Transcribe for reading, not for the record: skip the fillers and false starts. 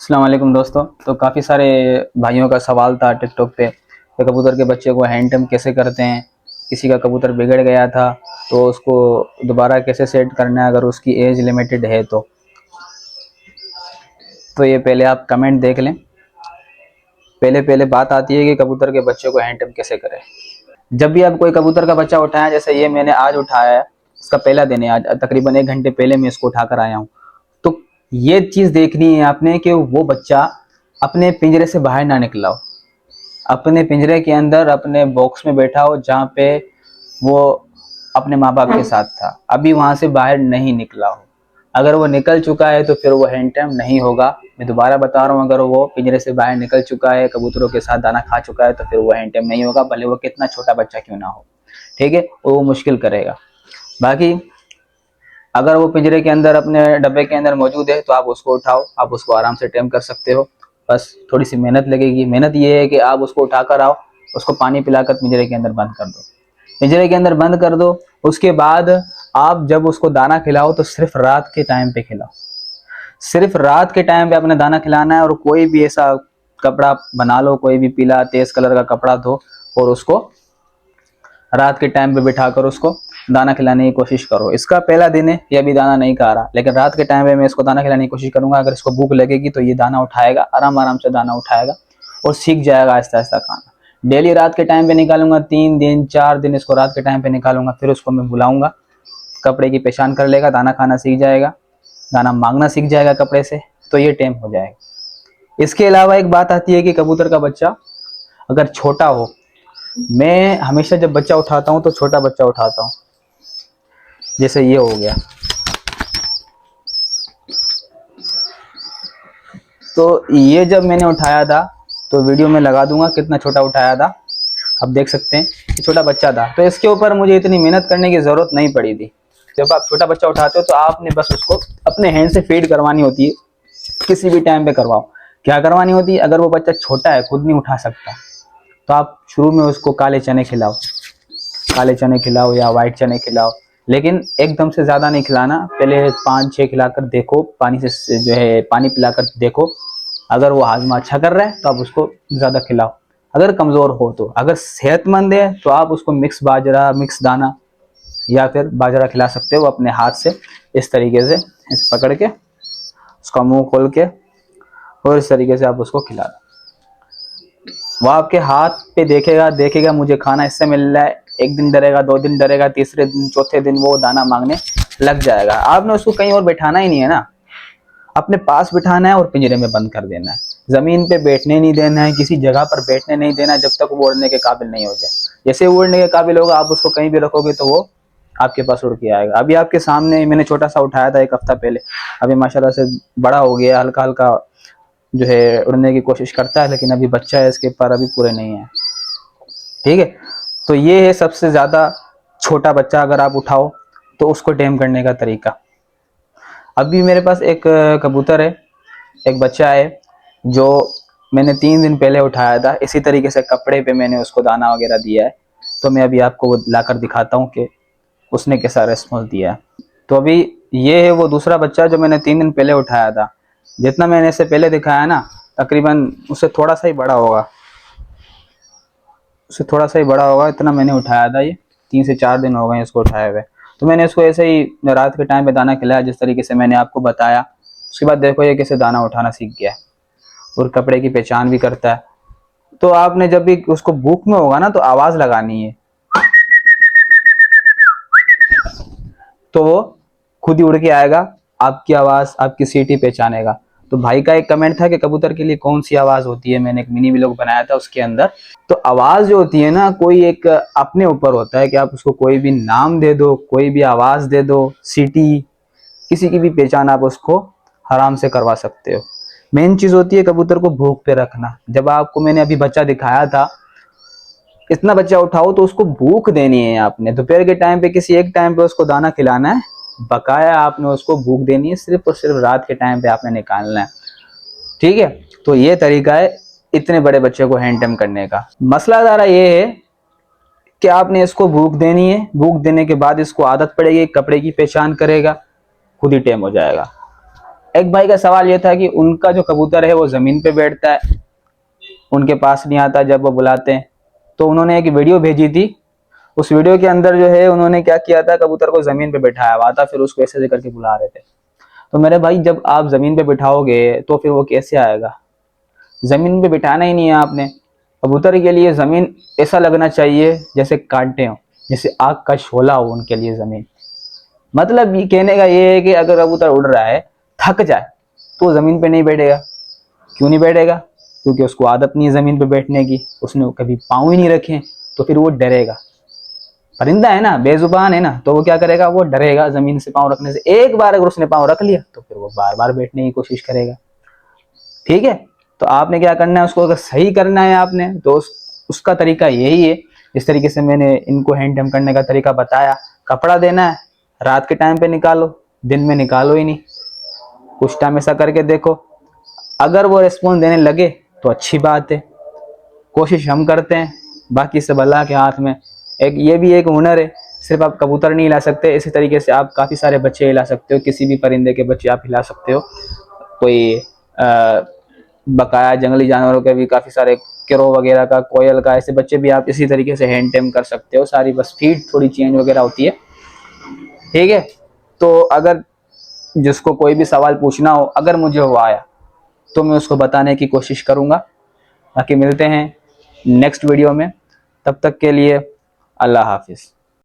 अस्सलाम वालेकुम दोस्तों। तो काफ़ी सारे भाइयों का सवाल था टिकटॉक पे कि कबूतर के बच्चे को हैंड टैम कैसे करते हैं। किसी का कबूतर बिगड़ गया था तो उसको दोबारा कैसे सेट करना है अगर उसकी एज लिमिटेड है तो ये पहले आप कमेंट देख लें। पहले पहले बात आती है कि कबूतर के बच्चे को हैंड टैम कैसे करें। जब भी आप कोई कबूतर का बच्चा उठाया, जैसे ये मैंने आज उठाया है, इसका पहला दिन है आज, तकरीबन 1 घंटे पहले मैं इसको उठा कर आया हूँ। तो ये चीज़ देखनी है आपने कि वो बच्चा अपने पिंजरे से बाहर ना निकला हो, अपने पिंजरे के अंदर अपने बॉक्स में बैठा हो जहाँ पे वो अपने माँ बाप के साथ था, अभी वहां से बाहर नहीं निकला हो। अगर वो निकल चुका है तो फिर वो हैंड टैम नहीं होगा। मैं दोबारा बता रहा हूँ, अगर वो पिंजरे से बाहर निकल चुका है, कबूतरों के साथ दाना खा चुका है, तो फिर वो हैंड टैम नहीं होगा, भले वो कितना छोटा बच्चा क्यों ना हो। ठीक है, वो मुश्किल करेगा। बाकी अगर वो पिंजरे के अंदर अपने डब्बे के अंदर मौजूद है तो आप उसको उठाओ, आप उसको आराम से टेम कर सकते हो। बस थोड़ी सी मेहनत लगेगी। मेहनत ये है कि आप उसको उठाकर आओ, उसको पानी पिलाकर पिंजरे के अंदर बंद कर दो, पिंजरे के अंदर बंद कर दो। उसके बाद आप जब उसको दाना खिलाओ तो सिर्फ रात के टाइम पे खिलाओ, सिर्फ रात के टाइम पे अपने दाना खिलाना है। और कोई भी ऐसा कपड़ा बना लो, कोई भी पीला तेज कलर का कपड़ा धो और उसको रात के टाइम पे बिठाकर उसको दाना खिलाने की कोशिश करो। इसका पहला दिन है, ये अभी दाना नहीं खा रहा, लेकिन रात के टाइम पे मैं इसको दाना खिलाने की कोशिश करूंगा। अगर इसको भूख लगेगी तो ये दाना उठाएगा, आराम आराम से दाना उठाएगा और सीख जाएगा आहिस्ता आहिस्ता खाना। डेली रात के टाइम पे निकालूंगा, 3 दिन 4 दिन इसको रात के टाइम पे निकालूंगा, फिर उसको मैं बुलाऊंगा, कपड़े की पहचान कर लेगा, दाना खाना सीख जाएगा, दाना मांगना सीख जाएगा कपड़े से, तो ये टेम हो जाएगा। इसके अलावा एक बात आती है कि कबूतर का बच्चा अगर छोटा हो, मैं हमेशा जब बच्चा उठाता हूँ तो छोटा बच्चा उठाता हूँ। जैसे ये हो गया, तो ये जब मैंने उठाया था, तो वीडियो में लगा दूंगा कितना छोटा उठाया था, आप देख सकते हैं कि छोटा बच्चा था। तो इसके ऊपर मुझे इतनी मेहनत करने की जरूरत नहीं पड़ी थी। जब आप छोटा बच्चा उठाते हो तो आपने बस उसको अपने हैंड से फीड करवानी होती है, किसी भी टाइम पे करवाओ। क्या करवानी होती है, अगर वो बच्चा छोटा है, खुद नहीं उठा सकता, तो आप शुरू में उसको काले चने खिलाओ, काले चने खिलाओ या वाइट चने खिलाओ, लेकिन एकदम से ज्यादा नहीं खिलाना। पहले 5-6 खिलाकर देखो, पानी से जो है पानी पिलाकर देखो। अगर वो हाजमा अच्छा कर रहा है तो आप उसको ज्यादा खिलाओ। अगर कमजोर हो तो, अगर सेहतमंद है तो आप उसको मिक्स बाजरा, मिक्स दाना या फिर बाजरा खिला सकते हो अपने हाथ से, इस तरीके से इसे पकड़ के उसका मुंह खोल के, और इस तरीके से आप उसको खिला दो। वो आपके हाथ पे देखेगा, देखेगा मुझे खाना इससे मिल रहा है, 1 दिन डरेगा, 2 दिन डरेगा, तीसरे दिन चौथे दिन वो दाना मांगने लग जाएगा। आपने उसको कहीं और बैठाना ही नहीं है ना, अपने पास बिठाना है और पिंजरे में बंद कर देना है। जमीन पे बैठने नहीं देना है, किसी जगह पर बैठने नहीं देना जब तक वो उड़ने के काबिल नहीं हो जाए। जैसे वो उड़ने के काबिल होगा, आप उसको कहीं भी रखोगे तो वो आपके पास उड़ के आएगा। अभी आपके सामने मैंने छोटा सा उठाया था 1 हफ्ता पहले, अभी माशाल्लाह से बड़ा हो गया, हल्का हल्का जो है उड़ने की कोशिश करता है, लेकिन अभी बच्चा है, इसके पर अभी पूरे नहीं है। ठीक है, तो ये है सबसे ज्यादा छोटा बच्चा अगर आप उठाओ तो उसको टेम करने का तरीका। अभी मेरे पास एक कबूतर है, एक बच्चा है, जो मैंने 3 दिन पहले उठाया था। इसी तरीके से कपड़े पे मैंने उसको दाना वगैरह दिया है। तो मैं अभी आपको वो लाकर दिखाता हूँ कि उसने कैसा रेस्पॉन्स दिया है। तो अभी ये है वो दूसरा बच्चा जो मैंने 3 दिन पहले उठाया था। जितना मैंने इससे पहले दिखाया ना, तकरीबन उससे थोड़ा सा ही बड़ा होगा, उससे थोड़ा सा ही बड़ा होगा, इतना मैंने उठाया था। ये 3 से 4 दिन हो गए इसको उठाए हुए। तो मैंने इसको ऐसे ही रात के टाइम पे दाना खिलाया जिस तरीके से मैंने आपको बताया। उसके बाद देखो ये कैसे दाना उठाना सीख गया है और कपड़े की पहचान भी करता है। तो आपने जब भी उसको भूख में होगा ना तो आवाज लगानी है, तो वो खुद ही उड़ के आएगा, आपकी आवाज, आपकी सीटी पहचानेगा। तो भाई का एक कमेंट था कि कबूतर के लिए कौन सी आवाज होती है, मैंने एक मिनी व्लॉग बनाया था उसके अंदर। तो आवाज जो होती है ना, कोई एक अपने ऊपर होता है कि आप उसको कोई भी नाम दे दो, कोई भी आवाज दे दो, सीटी, किसी की भी पहचान आप उसको आराम से करवा सकते हो। मेन चीज होती है कबूतर को भूख पे रखना। जब आपको मैंने अभी बच्चा दिखाया था, इतना बच्चा उठाओ तो उसको भूख देनी है आपने। दोपहर के टाइम पे किसी एक टाइम पे उसको दाना खिलाना है, बकाया आपने उसको भूख देनी है, सिर्फ और सिर्फ रात के टाइम पे आपने निकालना है। ठीक है, तो ये तरीका है इतने बड़े बच्चे को हैंड टैम करने का। मसला ज़रा ये है कि आपने इसको भूख देनी है, भूख देने के बाद इसको आदत पड़ेगी, कपड़े की पहचान करेगा, खुद ही टैम हो जाएगा। एक भाई का सवाल ये था कि उनका जो कबूतर है वो जमीन पे बैठता है, उनके पास नहीं आता जब वो बुलाते हैं। तो उन्होंने एक वीडियो भेजी थी, उस वीडियो के अंदर जो है उन्होंने क्या किया था, कबूतर को जमीन पे बैठाया हुआ था, फिर उसको ऐसे करके बुला रहे थे। तो मेरे भाई जब आप जमीन पे बिठाओगे तो फिर वो कैसे आएगा? जमीन पे बिठाना ही नहीं है आपने। कबूतर के लिए जमीन ऐसा लगना चाहिए जैसे कांटे हो, जैसे आग का शोला हो उनके लिए जमीन। मतलब ये कहने का ये है कि अगर कबूतर उड़ रहा है, थक जाए, तो वो जमीन पे नहीं बैठेगा। क्यों नहीं बैठेगा? क्योंकि उसको आदत नहीं है जमीन पे बैठने की, उसने कभी पाँव ही नहीं रखे, तो फिर वो डरेगा। परिंदा है ना, बेजुबान है ना, तो वो क्या करेगा, वो डरेगा जमीन से पाँव रखने से। एक बार अगर उसने पाँव रख लिया तो फिर वो बार बार बैठने की कोशिश करेगा। ठीक है, तो आपने क्या करना है, उसको अगर सही करना है आपने तो उसका तरीका यही है, जिस तरीके से मैंने इनको हैंड टैम करने का तरीका बताया। कपड़ा देना है, रात के टाइम पे निकालो, दिन में निकालो ही नहीं। कुछ टाइम ऐसा करके देखो, अगर वो रिस्पॉन्स देने लगे तो अच्छी बात है, कोशिश हम करते हैं, बाकी सब अल्लाह के हाथ में। एक ये भी एक हुनर है, सिर्फ आप कबूतर नहीं हिला सकते, इसी तरीके से आप काफ़ी सारे बच्चे हिला सकते हो, किसी भी परिंदे के बच्चे आप हिला सकते हो। कोई बकाया जंगली जानवरों के भी काफ़ी सारे, किरो वगैरह का, कोयल का, ऐसे बच्चे भी आप इसी तरीके से हैंड टेम कर सकते हो। सारी बस फीड थोड़ी चेंज वगैरह होती है। ठीक है, तो अगर जिसको कोई भी सवाल पूछना हो, अगर मुझे वो आया तो मैं उसको बताने की कोशिश करूँगा। बाकी मिलते हैं नेक्स्ट वीडियो में, तब तक के लिए अल्लाह हाफिज़।